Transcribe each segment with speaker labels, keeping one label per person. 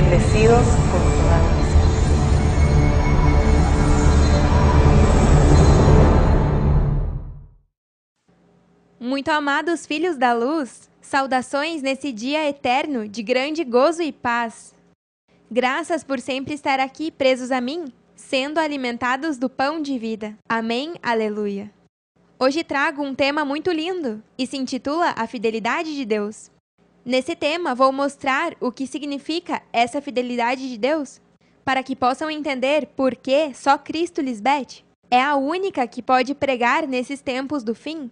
Speaker 1: bendecidos por toda nación.
Speaker 2: Muito amados filhos da luz, saudações nesse dia eterno de grande gozo e paz. Graças por sempre estar aqui presos a mim, sendo alimentados do pão de vida. Amém, aleluia. Hoje trago um tema muito lindo e se intitula A Fidelidade de Deus. Nesse tema vou mostrar o que significa essa fidelidade de Deus, para que possam entender por que só Cristo Lisbeth é a única que pode pregar nesses tempos do fim.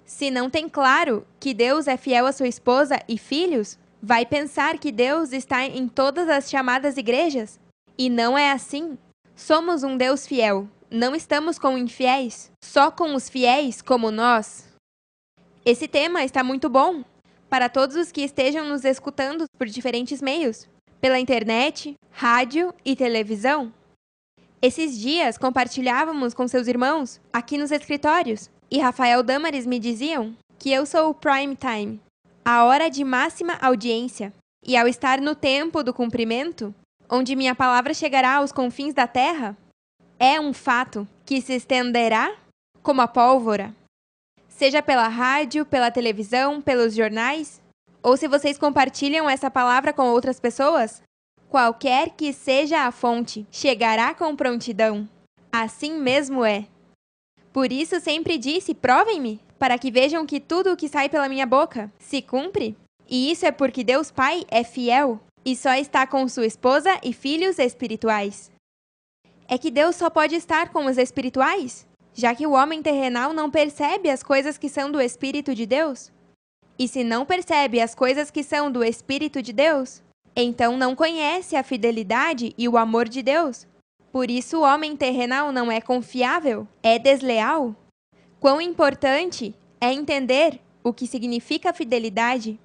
Speaker 2: Se não tem claro que Deus é fiel à sua esposa e filhos, vai pensar que Deus está em todas as chamadas igrejas? E não é assim. Somos um Deus fiel. Não estamos com infiéis, só com os fiéis como nós. Esse tema está muito bom para todos os que estejam nos escutando por diferentes meios, pela internet, rádio e televisão. Esses dias compartilhávamos com seus irmãos aqui nos escritórios e Rafael Damares me diziam que eu sou o prime time, a hora de máxima audiência, e ao estar no tempo do cumprimento, onde minha palavra chegará aos confins da terra, é um fato que se estenderá como a pólvora, seja pela rádio, pela televisão, pelos jornais, ou se vocês compartilham essa palavra com outras pessoas, qualquer que seja a fonte, chegará com prontidão. Assim mesmo é. Por isso sempre disse, provem-me, para que vejam que tudo o que sai pela minha boca se cumpre. E isso é porque Deus Pai é fiel e só está com sua esposa e filhos espirituais. É que Deus só pode estar com os espirituais, já que o homem terrenal não percebe as coisas que são do Espírito de Deus. E se não percebe as coisas que são do Espírito de Deus, então não conhece a fidelidade e o amor de Deus. Por isso o homem terrenal não é confiável, é desleal. Quão importante é entender o que significa fidelidade,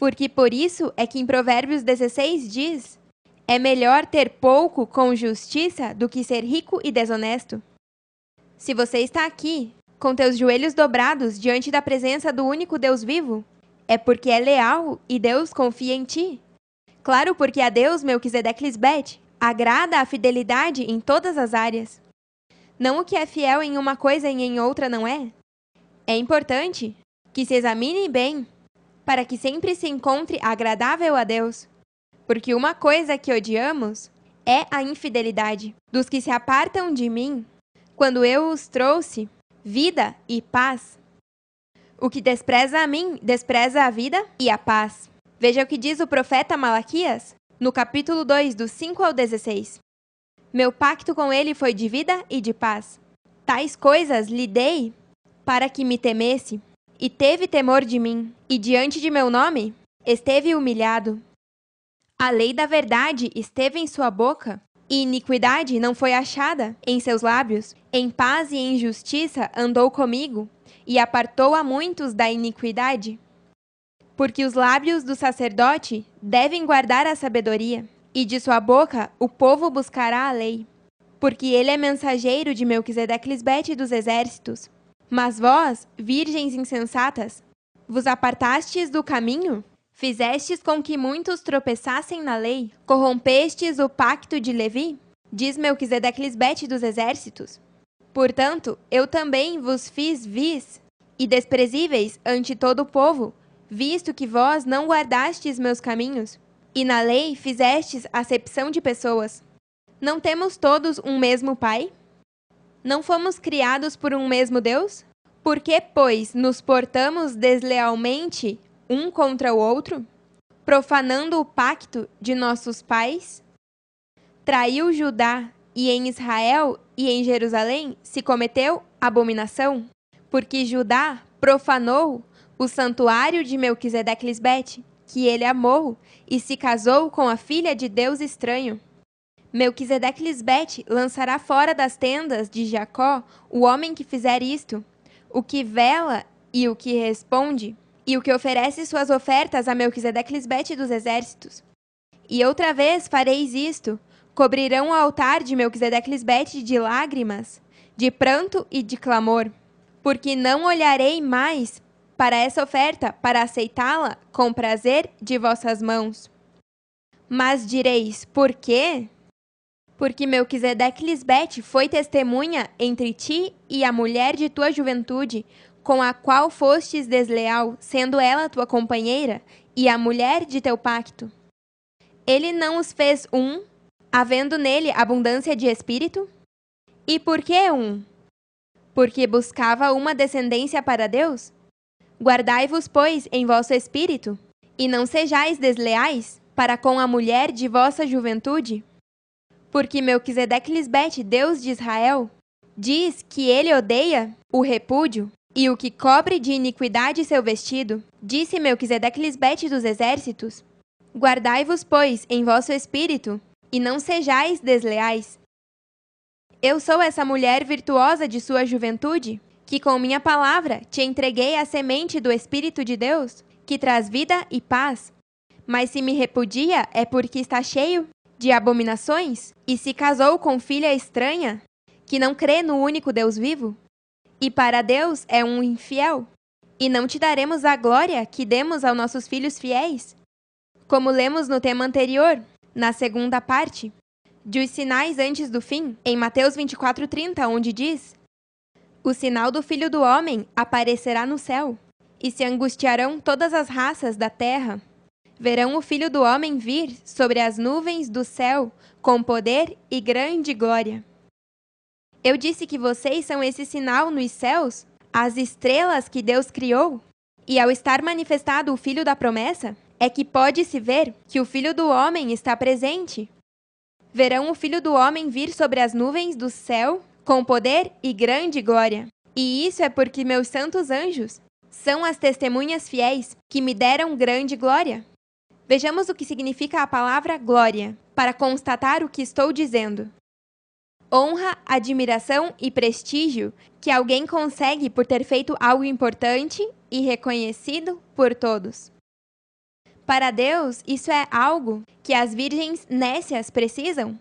Speaker 2: porque por isso é que em Provérbios 16 diz: é melhor ter pouco com justiça do que ser rico e desonesto. Se você está aqui, com teus joelhos dobrados diante da presença do único Deus vivo, é porque é leal e Deus confia em ti. Claro, porque a Deus, Melquisedeque Lisbeth, agrada a fidelidade em todas as áreas. Não o que é fiel em uma coisa e em outra não é. É importante que se examine bem, para que sempre se encontre agradável a Deus. Porque uma coisa que odiamos é a infidelidade dos que se apartam de mim, quando eu os trouxe vida e paz. O que despreza a mim, despreza a vida e a paz. Veja o que diz o profeta Malaquias, no capítulo 2, do 5 ao 16. Meu pacto com ele foi de vida e de paz. Tais coisas lhe dei para que me temesse, e teve temor de mim, e diante de meu nome esteve humilhado. A lei da verdade esteve em sua boca, e iniquidade não foi achada em seus lábios. Em paz e em justiça andou comigo, e apartou a muitos da iniquidade. Porque os lábios do sacerdote devem guardar a sabedoria, e de sua boca o povo buscará a lei. Porque ele é mensageiro de Melquisedeque Lisbeth dos exércitos. Mas vós, virgens insensatas, vos apartastes do caminho? Fizestes com que muitos tropeçassem na lei? Corrompestes o pacto de Levi? Diz Melquisedeque Lisbeth dos exércitos. Portanto, eu também vos fiz vis e desprezíveis ante todo o povo, visto que vós não guardastes meus caminhos, e na lei fizestes acepção de pessoas. Não temos todos um mesmo Pai? Não fomos criados por um mesmo Deus? Por que, pois, nos portamos deslealmente um contra o outro, profanando o pacto de nossos pais? Traiu Judá, e em Israel e em Jerusalém se cometeu abominação, porque Judá profanou o santuário de Melquisedeque Lisbeth, que ele amou, e se casou com a filha de Deus estranho. Melquisedeque Lisbeth lançará fora das tendas de Jacó o homem que fizer isto, o que vela e o que responde, e o que oferece suas ofertas a Melquisedeque Lisbeth dos exércitos. E outra vez fareis isto: cobrirão o altar de Melquisedeque Lisbeth de lágrimas, de pranto e de clamor, porque não olharei mais para essa oferta, para aceitá-la com prazer de vossas mãos. Mas direis, por quê? Porque Melquisedeque Lisbete foi testemunha entre ti e a mulher de tua juventude, com a qual fostes desleal, sendo ela tua companheira e a mulher de teu pacto. Ele não os fez um, havendo nele abundância de espírito? E por que um? Porque buscava uma descendência para Deus? Guardai-vos, pois, em vosso espírito, e não sejais desleais para com a mulher de vossa juventude. Porque Melquisedeque Lisbete, Deus de Israel, diz que ele odeia o repúdio e o que cobre de iniquidade seu vestido. Disse Melquisedeque Lisbete dos exércitos: Guardai-vos, pois, em vosso espírito, e não sejais desleais. Eu sou essa mulher virtuosa de sua juventude, que com minha palavra te entreguei a semente do Espírito de Deus, que traz vida e paz. Mas se me repudia é porque está cheio de abominações e se casou com filha estranha, que não crê no único Deus vivo. E para Deus é um infiel. E não te daremos a glória que demos aos nossos filhos fiéis? Como lemos no tema anterior, na segunda parte, dos sinais antes do fim, em Mateus 24:30, onde diz: O sinal do Filho do Homem aparecerá no céu, e se angustiarão todas as raças da terra. Verão o Filho do Homem vir sobre as nuvens do céu, com poder e grande glória. Eu disse que vocês são esse sinal nos céus, as estrelas que Deus criou. E ao estar manifestado o Filho da promessa, é que pode-se ver que o Filho do Homem está presente. Verão o Filho do Homem vir sobre as nuvens do céu, com poder e grande glória. E isso é porque meus santos anjos são as testemunhas fiéis que me deram grande glória. Vejamos o que significa a palavra glória, para constatar o que estou dizendo. Honra, admiração e prestígio que alguém consegue por ter feito algo importante e reconhecido por todos. Para Deus, isso é algo que as virgens nécias precisam.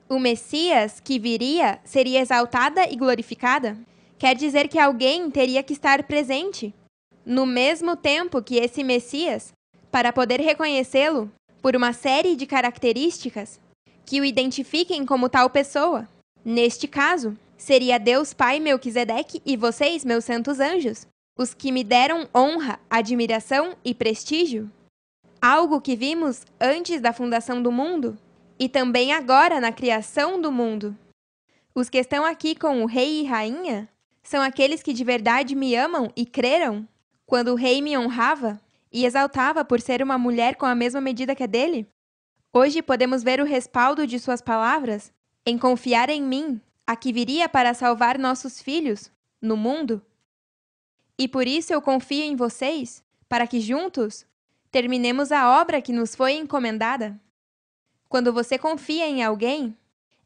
Speaker 2: O Messias que viria seria exaltada e glorificada. Quer dizer que alguém teria que estar presente, no mesmo tempo que esse Messias, para poder reconhecê-lo por uma série de características que o identifiquem como tal pessoa. Neste caso, seria Deus Pai Melquisedeque e vocês, meus santos anjos, os que me deram honra, admiração e prestígio. Algo que vimos antes da fundação do mundo e também agora na criação do mundo. Os que estão aqui com o rei e rainha são aqueles que de verdade me amam e creram quando o rei me honrava e exaltava por ser uma mulher com a mesma medida que a dele. Hoje podemos ver o respaldo de suas palavras em confiar em mim, a que viria para salvar nossos filhos no mundo. E por isso eu confio em vocês, para que juntos terminemos a obra que nos foi encomendada. Quando você confia em alguém,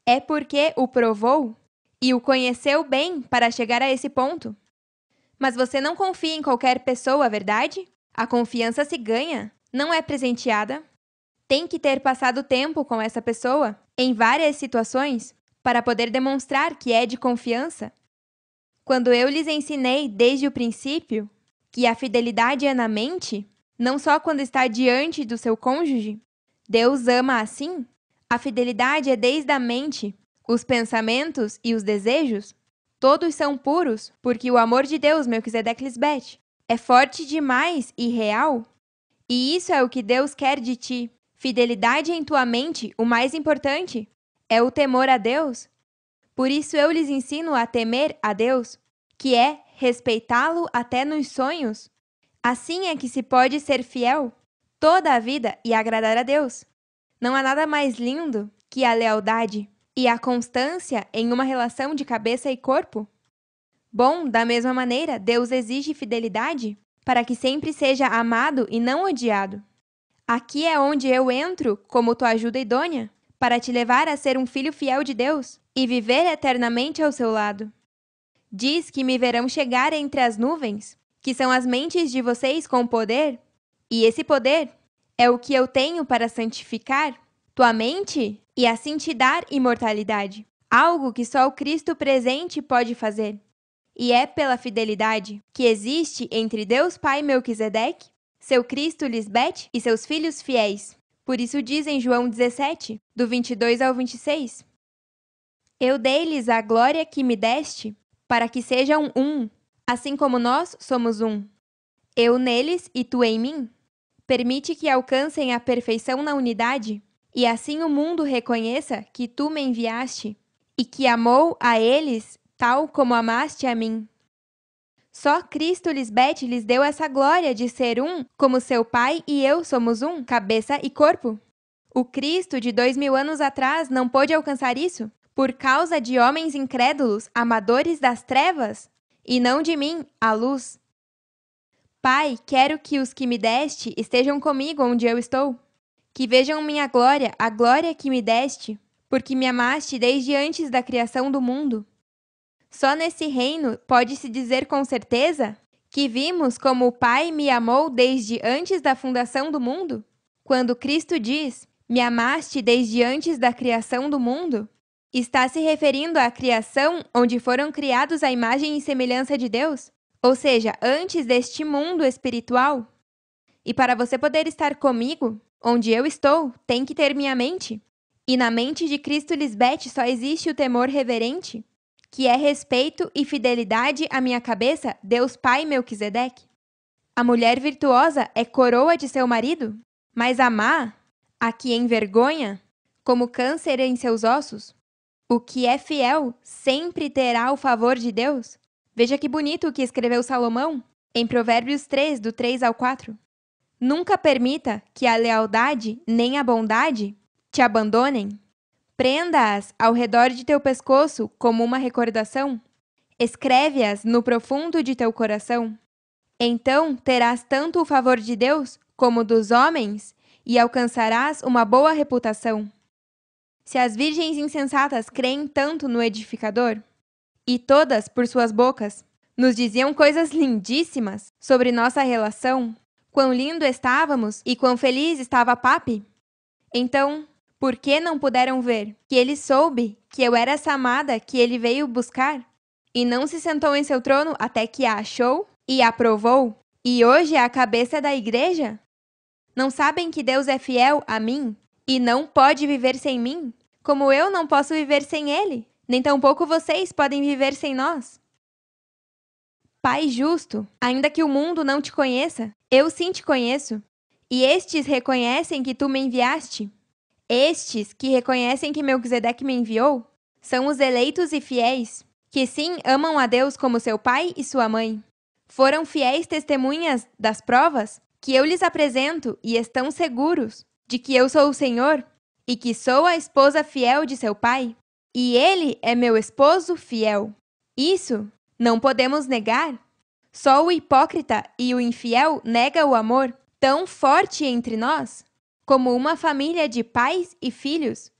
Speaker 2: é porque o provou e o conheceu bem para chegar a esse ponto. Mas você não confia em qualquer pessoa, verdade? A confiança se ganha, não é presenteada. Tem que ter passado tempo com essa pessoa, em várias situações, para poder demonstrar que é de confiança. Quando eu lhes ensinei desde o princípio que a fidelidade é na mente, não só quando está diante do seu cônjuge, Deus ama assim. A fidelidade é desde a mente, os pensamentos e os desejos, todos são puros, porque o amor de Deus, Melquisedeque Lisbete, é forte demais e real. E isso é o que Deus quer de ti. Fidelidade em tua mente, o mais importante, é o temor a Deus. Por isso eu lhes ensino a temer a Deus, que é respeitá-lo até nos sonhos. Assim é que se pode ser fiel toda a vida e agradar a Deus. Não há nada mais lindo que a lealdade e a constância em uma relação de cabeça e corpo. Bom, da mesma maneira, Deus exige fidelidade para que sempre seja amado e não odiado. Aqui é onde eu entro como tua ajuda idônea, para te levar a ser um filho fiel de Deus e viver eternamente ao seu lado. Diz que me verão chegar entre as nuvens, que são as mentes de vocês com poder, e esse poder é o que eu tenho para santificar tua mente e assim te dar imortalidade, algo que só o Cristo presente pode fazer. E é pela fidelidade que existe entre Deus Pai Melquisedeque, seu Cristo Lisbete e seus filhos fiéis. Por isso diz em João 17, do 22 ao 26: Eu dei-lhes a glória que me deste, para que sejam um, assim como nós somos um. Eu neles e tu em mim. Permite que alcancem a perfeição na unidade, e assim o mundo reconheça que tu me enviaste, e que amou a eles tal como amaste a mim. Só Cristo Lisbeth lhes deu essa glória de ser um, como seu Pai e eu somos um, cabeça e corpo. O Cristo de 2000 anos atrás não pôde alcançar isso, por causa de homens incrédulos, amadores das trevas, e não de mim, a luz. Pai, quero que os que me deste estejam comigo onde eu estou. Que vejam minha glória, a glória que me deste, porque me amaste desde antes da criação do mundo. Só nesse reino pode-se dizer com certeza que vimos como o Pai me amou desde antes da fundação do mundo? Quando Cristo diz, me amaste desde antes da criação do mundo, está se referindo à criação onde foram criados à imagem e semelhança de Deus? Ou seja, antes deste mundo espiritual. E para você poder estar comigo, onde eu estou, tem que ter minha mente. E na mente de Cristo Lisbeth só existe o temor reverente, que é respeito e fidelidade à minha cabeça, Deus Pai Melquisedeque. A mulher virtuosa é coroa de seu marido, mas a má, a que envergonha, como câncer em seus ossos. O que é fiel sempre terá o favor de Deus. Veja que bonito o que escreveu Salomão, em Provérbios 3, do 3 ao 4. Nunca permita que a lealdade nem a bondade te abandonem. Prenda-as ao redor de teu pescoço como uma recordação. Escreve-as no profundo de teu coração. Então terás tanto o favor de Deus como dos homens e alcançarás uma boa reputação. Se as virgens insensatas creem tanto no edificador, e todas, por suas bocas, nos diziam coisas lindíssimas sobre nossa relação, quão lindo estávamos e quão feliz estava Papi, então, por que não puderam ver que ele soube que eu era essa amada que ele veio buscar? E não se sentou em seu trono até que a achou e a aprovou, e hoje é a cabeça da igreja? Não sabem que Deus é fiel a mim e não pode viver sem mim, como eu não posso viver sem ele? Nem tampouco vocês podem viver sem nós. Pai justo, ainda que o mundo não te conheça, eu sim te conheço. E estes reconhecem que tu me enviaste. Estes que reconhecem que Melquisedeque me enviou, são os eleitos e fiéis, que sim amam a Deus como seu pai e sua mãe. Foram fiéis testemunhas das provas que eu lhes apresento e estão seguros de que eu sou o Senhor e que sou a esposa fiel de seu pai. E ele é meu esposo fiel. Isso não podemos negar. Só o hipócrita e o infiel nega o amor tão forte entre nós, como uma família de pais e filhos.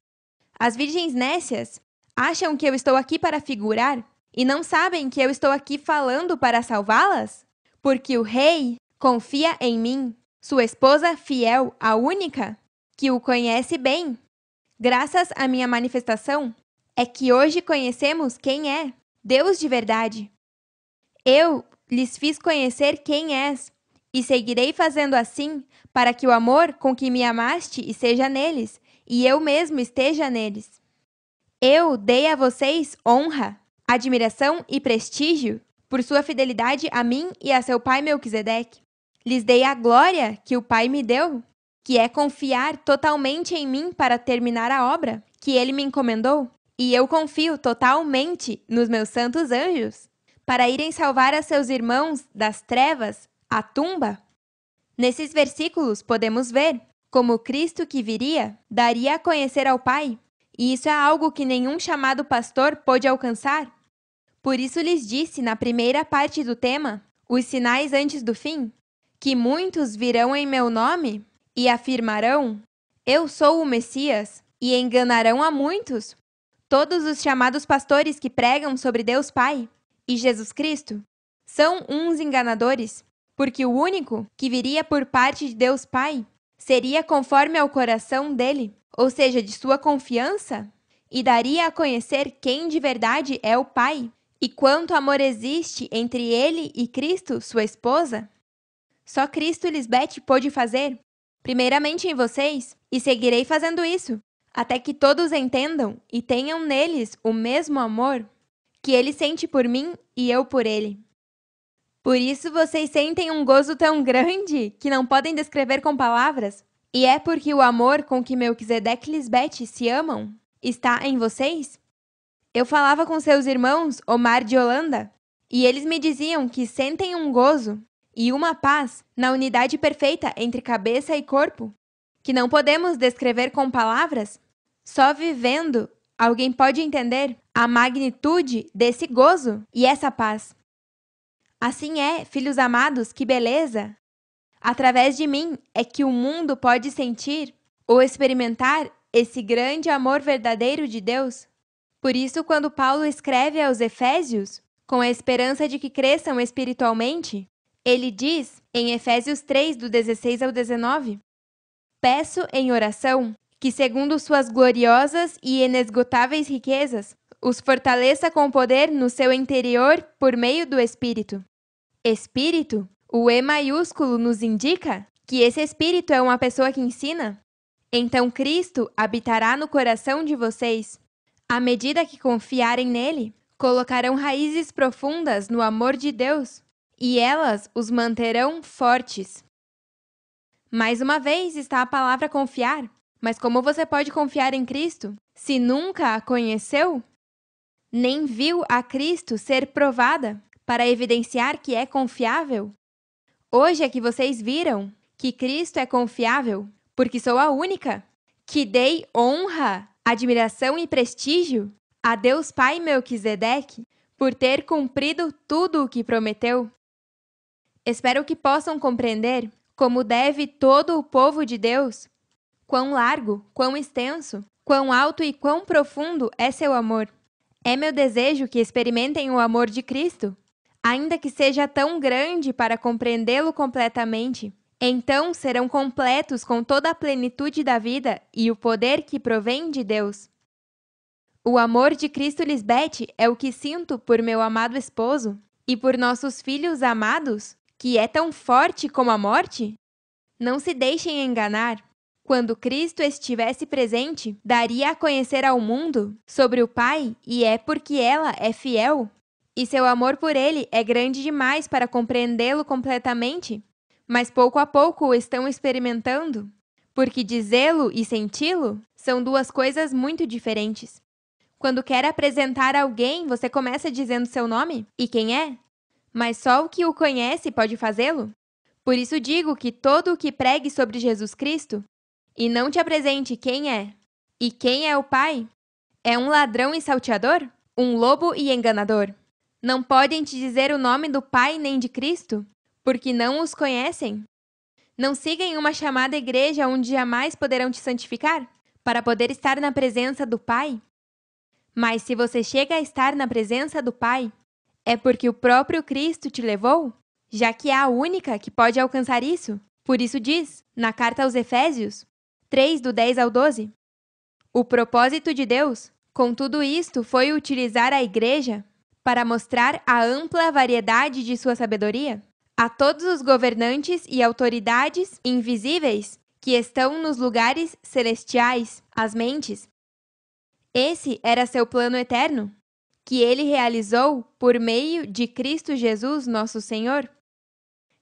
Speaker 2: As virgens nécias acham que eu estou aqui para figurar e não sabem que eu estou aqui falando para salvá-las? Porque o rei confia em mim, sua esposa fiel, a única, que o conhece bem. Graças à minha manifestação, é que hoje conhecemos quem é Deus de verdade. Eu lhes fiz conhecer quem és, e seguirei fazendo assim, para que o amor com que me amaste esteja neles, e eu mesmo esteja neles. Eu dei a vocês honra, admiração e prestígio, por sua fidelidade a mim e a seu pai Melquisedeque. Lhes dei a glória que o Pai me deu, que é confiar totalmente em mim para terminar a obra que ele me encomendou. E eu confio totalmente nos meus santos anjos, para irem salvar a seus irmãos das trevas, à tumba. Nesses versículos podemos ver como Cristo que viria daria a conhecer ao Pai, e isso é algo que nenhum chamado pastor pôde alcançar. Por isso lhes disse na primeira parte do tema, os sinais antes do fim, que muitos virão em meu nome e afirmarão, eu sou o Messias, e enganarão a muitos. Todos os chamados pastores que pregam sobre Deus Pai e Jesus Cristo são uns enganadores, porque o único que viria por parte de Deus Pai seria conforme ao coração dele, ou seja, de sua confiança, e daria a conhecer quem de verdade é o Pai e quanto amor existe entre ele e Cristo, sua esposa. Só Cristo Lisbeth pôde fazer, primeiramente em vocês, e seguirei fazendo isso, até que todos entendam e tenham neles o mesmo amor que ele sente por mim e eu por ele. Por isso vocês sentem um gozo tão grande que não podem descrever com palavras, e é porque o amor com que Melquisedeque e Lisbete se amam está em vocês? Eu falava com seus irmãos Omar de Holanda, e eles me diziam que sentem um gozo e uma paz na unidade perfeita entre cabeça e corpo, que não podemos descrever com palavras. Só vivendo, alguém pode entender a magnitude desse gozo e essa paz. Assim é, filhos amados, que beleza! Através de mim é que o mundo pode sentir ou experimentar esse grande amor verdadeiro de Deus. Por isso, quando Paulo escreve aos Efésios, com a esperança de que cresçam espiritualmente, ele diz, em Efésios 3, do 16 ao 19, peço em oração que, segundo suas gloriosas e inesgotáveis riquezas, os fortaleça com poder no seu interior por meio do Espírito. Espírito, o E maiúsculo nos indica que esse Espírito é uma pessoa que ensina. Então Cristo habitará no coração de vocês. À medida que confiarem nele, colocarão raízes profundas no amor de Deus, e elas os manterão fortes. Mais uma vez está a palavra confiar. Mas como você pode confiar em Cristo se nunca a conheceu? Nem viu a Cristo ser provada para evidenciar que é confiável? Hoje é que vocês viram que Cristo é confiável, porque sou a única que dei honra, admiração e prestígio a Deus Pai Melquisedeque por ter cumprido tudo o que prometeu. Espero que possam compreender como deve todo o povo de Deus, quão largo, quão extenso, quão alto e quão profundo é seu amor. É meu desejo que experimentem o amor de Cristo, ainda que seja tão grande para compreendê-lo completamente. Então serão completos com toda a plenitude da vida e o poder que provém de Deus. O amor de Cristo Lisbete é o que sinto por meu amado esposo e por nossos filhos amados, que é tão forte como a morte? Não se deixem enganar. Quando Cristo estivesse presente, daria a conhecer ao mundo sobre o Pai, e é porque ela é fiel. E seu amor por ele é grande demais para compreendê-lo completamente, mas pouco a pouco o estão experimentando, porque dizê-lo e senti-lo são duas coisas muito diferentes. Quando quer apresentar alguém, você começa dizendo seu nome e quem é, mas só o que o conhece pode fazê-lo. Por isso digo que todo o que pregue sobre Jesus Cristo e não te apresente quem é e quem é o Pai, é um ladrão e salteador, um lobo e enganador. Não podem te dizer o nome do Pai nem de Cristo, porque não os conhecem. Não sigam uma chamada igreja onde jamais poderão te santificar, para poder estar na presença do Pai. Mas se você chega a estar na presença do Pai, é porque o próprio Cristo te levou, já que é a única que pode alcançar isso. Por isso diz, na carta aos Efésios, 3, do 10 ao 12, o propósito de Deus, com tudo isto, foi utilizar a igreja para mostrar a ampla variedade de sua sabedoria a todos os governantes e autoridades invisíveis que estão nos lugares celestiais, as mentes. Esse era seu plano eterno, que ele realizou por meio de Cristo Jesus, nosso Senhor.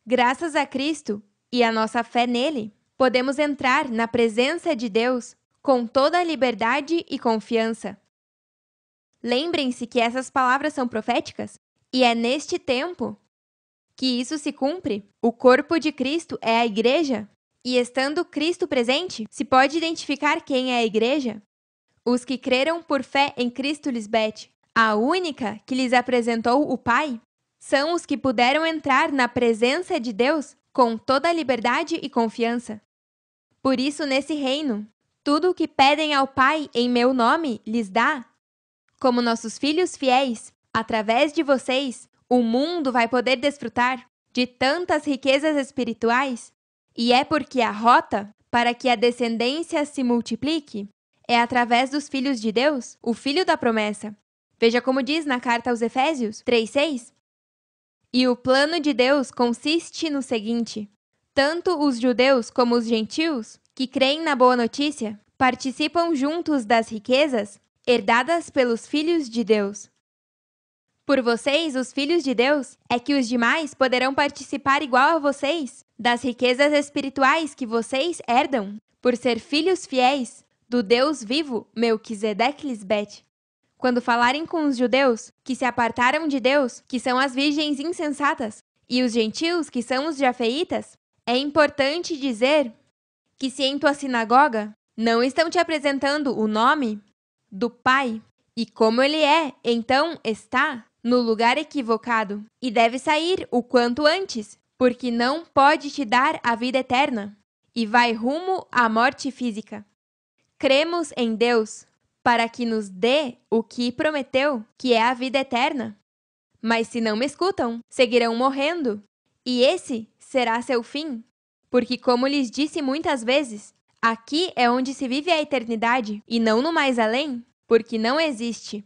Speaker 2: Graças a Cristo e a nossa fé nele, podemos entrar na presença de Deus com toda a liberdade e confiança. Lembrem-se que essas palavras são proféticas, e é neste tempo que isso se cumpre. O corpo de Cristo é a igreja, e estando Cristo presente, se pode identificar quem é a igreja? Os que creram por fé em Cristo Lisbete, a única que lhes apresentou o Pai, são os que puderam entrar na presença de Deus com toda a liberdade e confiança. Por isso, nesse reino, tudo o que pedem ao Pai em meu nome lhes dá. Como nossos filhos fiéis, através de vocês, o mundo vai poder desfrutar de tantas riquezas espirituais, e é porque a rota para que a descendência se multiplique é através dos filhos de Deus, o Filho da promessa. Veja como diz na carta aos Efésios 3:6. E o plano de Deus consiste no seguinte: Tanto os judeus como os gentios, que creem na boa notícia, participam juntos das riquezas herdadas pelos filhos de Deus. Por vocês, os filhos de Deus, é que os demais poderão participar igual a vocês das riquezas espirituais que vocês herdam, por ser filhos fiéis do Deus vivo, Melquisedeque Lisbete. Quando falarem com os judeus, que se apartaram de Deus, que são as virgens insensatas, e os gentios, que são os jafeitas, é importante dizer que se em tua sinagoga não estão te apresentando o nome do Pai, e como ele é, então está no lugar equivocado, e deve sair o quanto antes, porque não pode te dar a vida eterna, e vai rumo à morte física. Cremos em Deus, para que nos dê o que prometeu, que é a vida eterna. Mas se não me escutam, seguirão morrendo, e esse será seu fim. Porque, como lhes disse muitas vezes, aqui é onde se vive a eternidade, e não no mais além, porque não existe.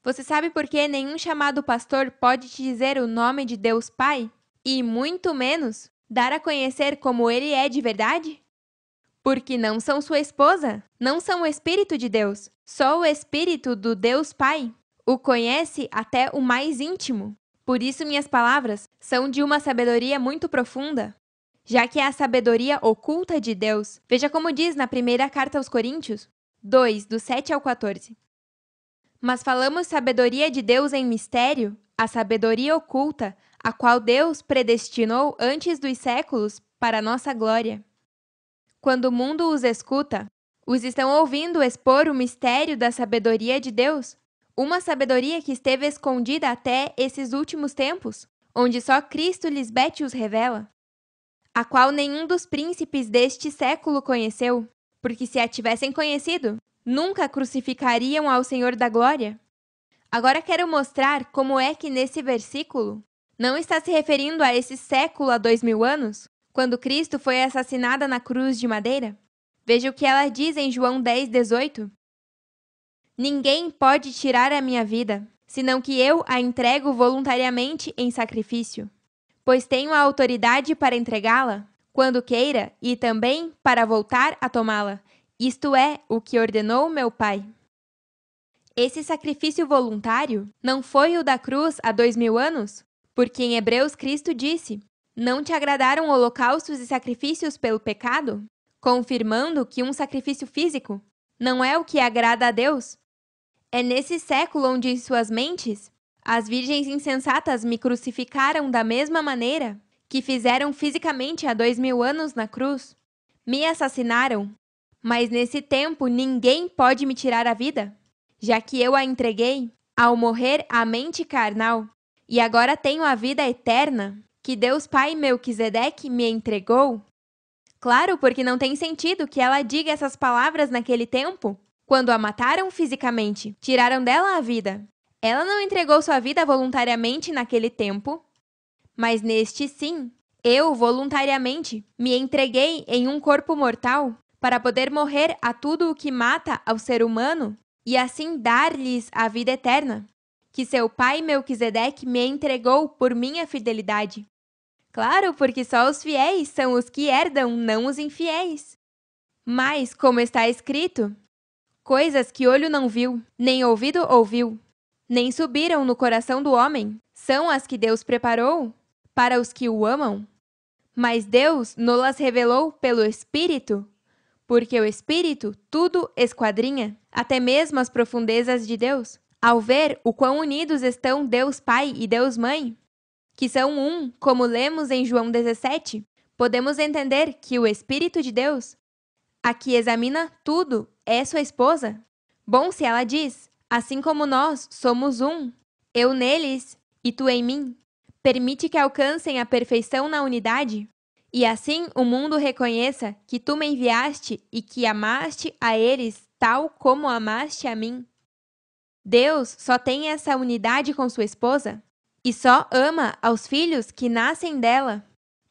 Speaker 2: Você sabe por que nenhum chamado pastor pode te dizer o nome de Deus Pai? E muito menos dar a conhecer como ele é de verdade? Porque não são sua esposa, não são o Espírito de Deus, só o Espírito do Deus Pai. O conhece até o mais íntimo. Por isso minhas palavras são de uma sabedoria muito profunda, já que é a sabedoria oculta de Deus. Veja como diz na primeira carta aos Coríntios, 2, do 7 ao 14. Mas falamos sabedoria de Deus em mistério, a sabedoria oculta, a qual Deus predestinou antes dos séculos para nossa glória. Quando o mundo os escuta, os estão ouvindo expor o mistério da sabedoria de Deus, uma sabedoria que esteve escondida até esses últimos tempos, onde só Cristo Lisbete os revela, a qual nenhum dos príncipes deste século conheceu, porque se a tivessem conhecido, nunca crucificariam ao Senhor da Glória. Agora quero mostrar como é que nesse versículo não está se referindo a esse século há 2000 anos, quando Cristo foi assassinado na cruz de madeira. Veja o que ela diz em João 10:18. Ninguém pode tirar a minha vida, senão que eu a entrego voluntariamente em sacrifício, pois tenho a autoridade para entregá-la, quando queira, e também para voltar a tomá-la. Isto é o que ordenou meu Pai. Esse sacrifício voluntário não foi o da cruz há 2000 anos? Porque em Hebreus Cristo disse: não te agradaram holocaustos e sacrifícios pelo pecado? Confirmando que um sacrifício físico não é o que agrada a Deus. É nesse século onde em suas mentes as virgens insensatas me crucificaram da mesma maneira que fizeram fisicamente há 2000 anos na cruz. Me assassinaram, mas nesse tempo ninguém pode me tirar a vida, já que eu a entreguei ao morrer à mente carnal, e agora tenho a vida eterna que Deus Pai Melquisedeque me entregou. Claro, porque não tem sentido que ela diga essas palavras naquele tempo, quando a mataram fisicamente, tiraram dela a vida. Ela não entregou sua vida voluntariamente naquele tempo, mas neste sim, eu voluntariamente me entreguei em um corpo mortal para poder morrer a tudo o que mata ao ser humano e assim dar-lhes a vida eterna, que seu pai Melquisedeque me entregou por minha fidelidade. Claro, porque só os fiéis são os que herdam, não os infiéis. Mas, como está escrito, coisas que olho não viu, nem ouvido ouviu, nem subiram no coração do homem, são as que Deus preparou para os que o amam. Mas Deus nos-las revelou pelo Espírito, porque o Espírito tudo esquadrinha, até mesmo as profundezas de Deus. Ao ver o quão unidos estão Deus Pai e Deus Mãe, que são um, como lemos em João 17, podemos entender que o Espírito de Deus, a que examina tudo, é sua esposa. Bom, se ela diz, assim como nós somos um, eu neles e tu em mim, permite que alcancem a perfeição na unidade, e assim o mundo reconheça que tu me enviaste e que amaste a eles tal como amaste a mim. Deus só tem essa unidade com sua esposa e só ama aos filhos que nascem dela,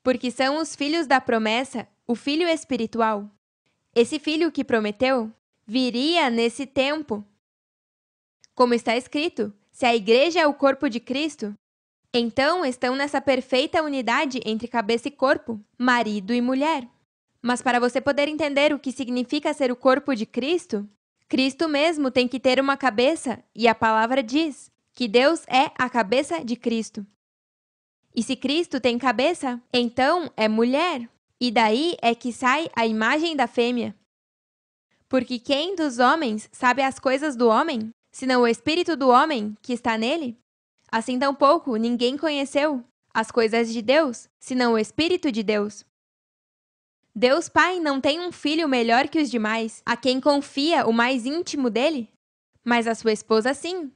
Speaker 2: porque são os filhos da promessa, o filho espiritual. Esse filho que prometeu viria nesse tempo. Como está escrito, se a igreja é o corpo de Cristo, Então estão nessa perfeita unidade entre cabeça e corpo, marido e mulher. Mas para você poder entender o que significa ser o corpo de Cristo, Cristo mesmo tem que ter uma cabeça, e a palavra diz que Deus é a cabeça de Cristo. E se Cristo tem cabeça, então é mulher. E daí é que sai a imagem da fêmea. Porque quem dos homens sabe as coisas do homem, senão o espírito do homem que está nele? Assim tampouco ninguém conheceu as coisas de Deus, senão o Espírito de Deus. Deus Pai não tem um filho melhor que os demais, a quem confia o mais íntimo dele? Mas a sua esposa sim.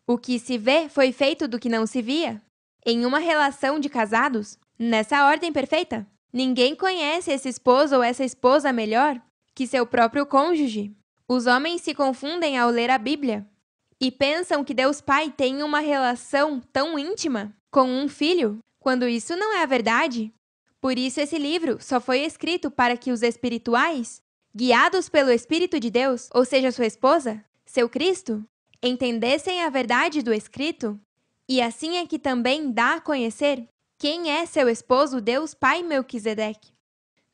Speaker 2: O que se vê foi feito do que não se via. Em uma relação de casados, nessa ordem perfeita, ninguém conhece esse esposo ou essa esposa melhor que seu próprio cônjuge. Os homens se confundem ao ler a Bíblia e pensam que Deus Pai tem uma relação tão íntima com um filho, quando isso não é a verdade. Por isso esse livro só foi escrito para que os espirituais, guiados pelo Espírito de Deus, ou seja, sua esposa, seu Cristo, entendessem a verdade do escrito, e assim é que também dá a conhecer quem é seu esposo Deus Pai Melquisedeque.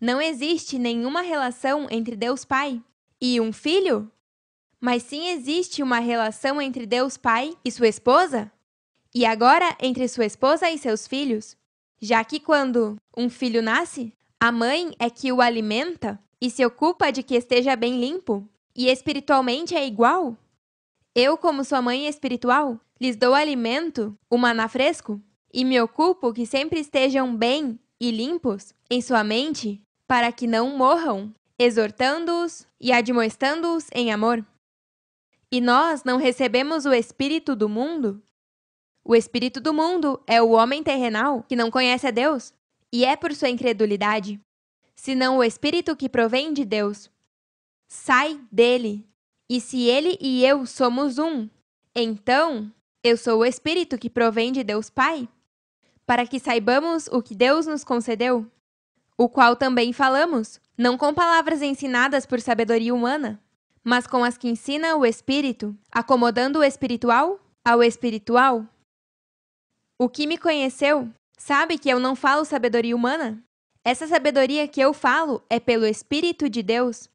Speaker 2: Não existe nenhuma relação entre Deus Pai e um filho, mas sim existe uma relação entre Deus Pai e sua esposa, e agora entre sua esposa e seus filhos, já que quando um filho nasce, a mãe é que o alimenta e se ocupa de que esteja bem limpo, e espiritualmente é igual. Eu, como sua mãe espiritual, lhes dou alimento, o maná fresco, e me ocupo que sempre estejam bem e limpos em sua mente, para que não morram, exortando-os e admoestando-os em amor. E nós não recebemos o espírito do mundo? O espírito do mundo é o homem terrenal que não conhece a Deus, e é por sua incredulidade, senão o espírito que provém de Deus. Sai dele. E se ele e eu somos um, então eu sou o espírito que provém de Deus Pai, para que saibamos o que Deus nos concedeu, o qual também falamos, não com palavras ensinadas por sabedoria humana, mas com as que ensina o Espírito, acomodando o espiritual ao espiritual. O que me conheceu sabe que eu não falo sabedoria humana. Essa sabedoria que eu falo é pelo Espírito de Deus.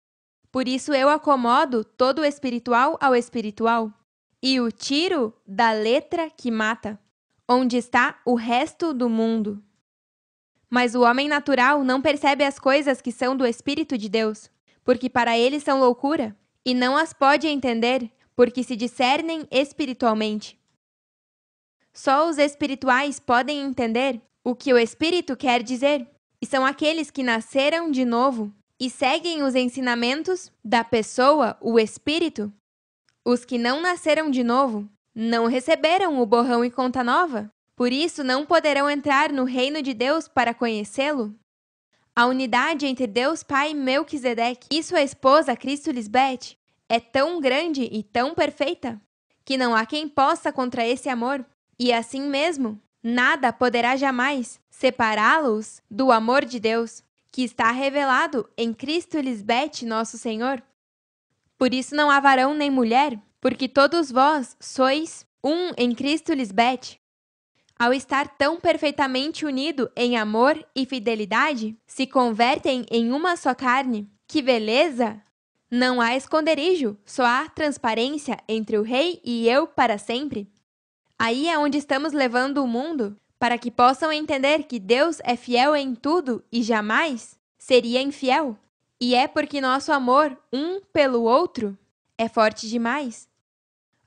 Speaker 2: Por isso eu acomodo todo o espiritual ao espiritual e o tiro da letra que mata, onde está o resto do mundo. Mas o homem natural não percebe as coisas que são do Espírito de Deus, porque para ele são loucura, e não as pode entender, porque se discernem espiritualmente. Só os espirituais podem entender o que o Espírito quer dizer, e são aqueles que nasceram de novo e seguem os ensinamentos da pessoa, o Espírito. Os que não nasceram de novo não receberam o borrão e conta nova, por isso não poderão entrar no reino de Deus para conhecê-lo. A unidade entre Deus Pai Melquisedeque e sua esposa Cristo Lisbete é tão grande e tão perfeita que não há quem possa contra esse amor, e assim mesmo, nada poderá jamais separá-los do amor de Deus, que está revelado em Cristo Lisbete, nosso Senhor. Por isso não há varão nem mulher, porque todos vós sois um em Cristo Lisbete. Ao estar tão perfeitamente unido em amor e fidelidade, se convertem em uma só carne. Que beleza! Não há esconderijo, só há transparência entre o Rei e eu para sempre. Aí é onde estamos levando o mundo, para que possam entender que Deus é fiel em tudo e jamais seria infiel. E é porque nosso amor um pelo outro é forte demais.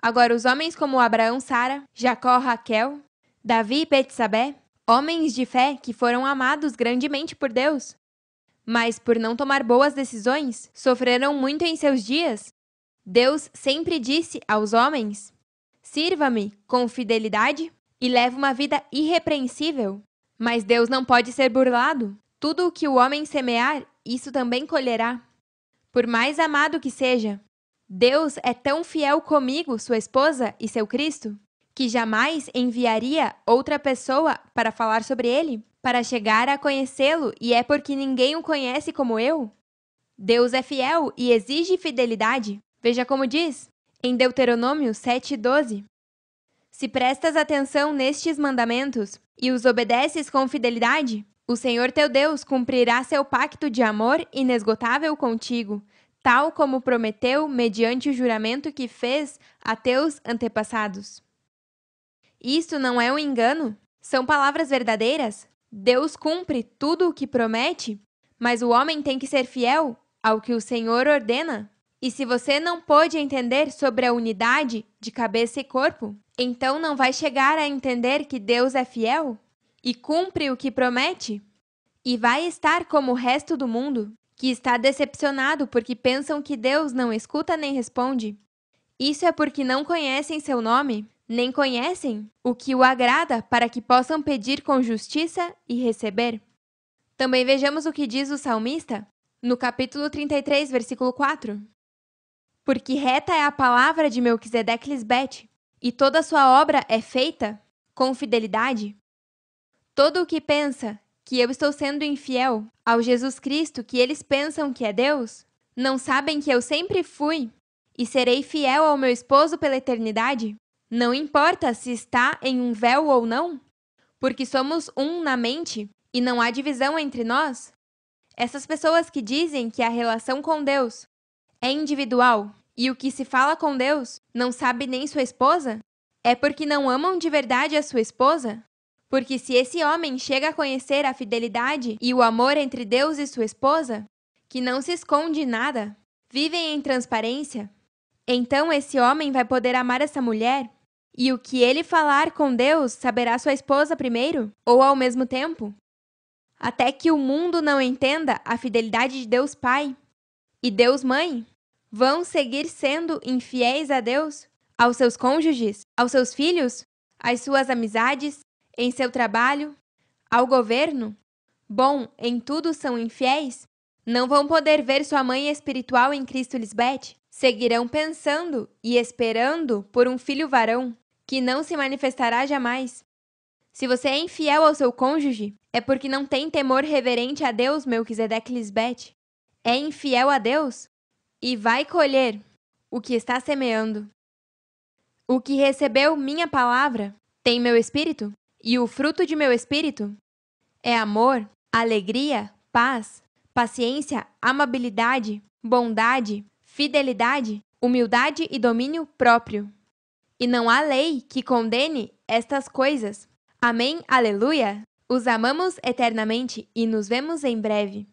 Speaker 2: Agora, os homens como Abraão, Sara, Jacó, Raquel, Davi e Betsabé, homens de fé que foram amados grandemente por Deus, mas por não tomar boas decisões, sofreram muito em seus dias. Deus sempre disse aos homens: sirva-me com fidelidade e leve uma vida irrepreensível. Mas Deus não pode ser burlado. Tudo o que o homem semear, isso também colherá. Por mais amado que seja, Deus é tão fiel comigo, sua esposa e seu Cristo, que jamais enviaria outra pessoa para falar sobre ele, para chegar a conhecê-lo, e é porque ninguém o conhece como eu. Deus é fiel e exige fidelidade. Veja como diz em Deuteronômio 7:12. Se prestas atenção nestes mandamentos e os obedeces com fidelidade, o Senhor teu Deus cumprirá seu pacto de amor inesgotável contigo, tal como prometeu mediante o juramento que fez a teus antepassados. Isso não é um engano? São palavras verdadeiras? Deus cumpre tudo o que promete, mas o homem tem que ser fiel ao que o Senhor ordena. E se você não pôde entender sobre a unidade de cabeça e corpo, então não vai chegar a entender que Deus é fiel e cumpre o que promete? E vai estar como o resto do mundo, que está decepcionado porque pensam que Deus não escuta nem responde. Isso é porque não conhecem seu nome, nem conhecem o que o agrada para que possam pedir com justiça e receber. Também vejamos o que diz o salmista no capítulo 33, versículo 4. Porque reta é a palavra de Melquisedeque Lisbete, e toda sua obra é feita com fidelidade. Todo o que pensa que eu estou sendo infiel ao Jesus Cristo que eles pensam que é Deus, não sabem que eu sempre fui e serei fiel ao meu esposo pela eternidade? Não importa se está em um véu ou não, porque somos um na mente e não há divisão entre nós. Essas pessoas que dizem que a relação com Deus é individual e o que se fala com Deus não sabe nem sua esposa, é porque não amam de verdade a sua esposa? Porque se esse homem chega a conhecer a fidelidade e o amor entre Deus e sua esposa, que não se esconde nada, vivem em transparência, então esse homem vai poder amar essa mulher, e o que ele falar com Deus saberá sua esposa primeiro, ou ao mesmo tempo? Até que o mundo não entenda a fidelidade de Deus Pai e Deus Mãe, vão seguir sendo infiéis a Deus, aos seus cônjuges, aos seus filhos, às suas amizades, em seu trabalho, ao governo? Bom, em tudo são infiéis? Não vão poder ver sua mãe espiritual em Cristo Lisbete? Seguirão pensando e esperando por um filho varão, que não se manifestará jamais. Se você é infiel ao seu cônjuge, é porque não tem temor reverente a Deus, Melquisedeque Lisbete. É infiel a Deus e vai colher o que está semeando. O que recebeu minha palavra tem meu espírito, e o fruto de meu espírito é amor, alegria, paz, paciência, amabilidade, bondade, fidelidade, humildade e domínio próprio. E não há lei que condene estas coisas. Amém, aleluia! Os amamos eternamente e nos vemos em breve.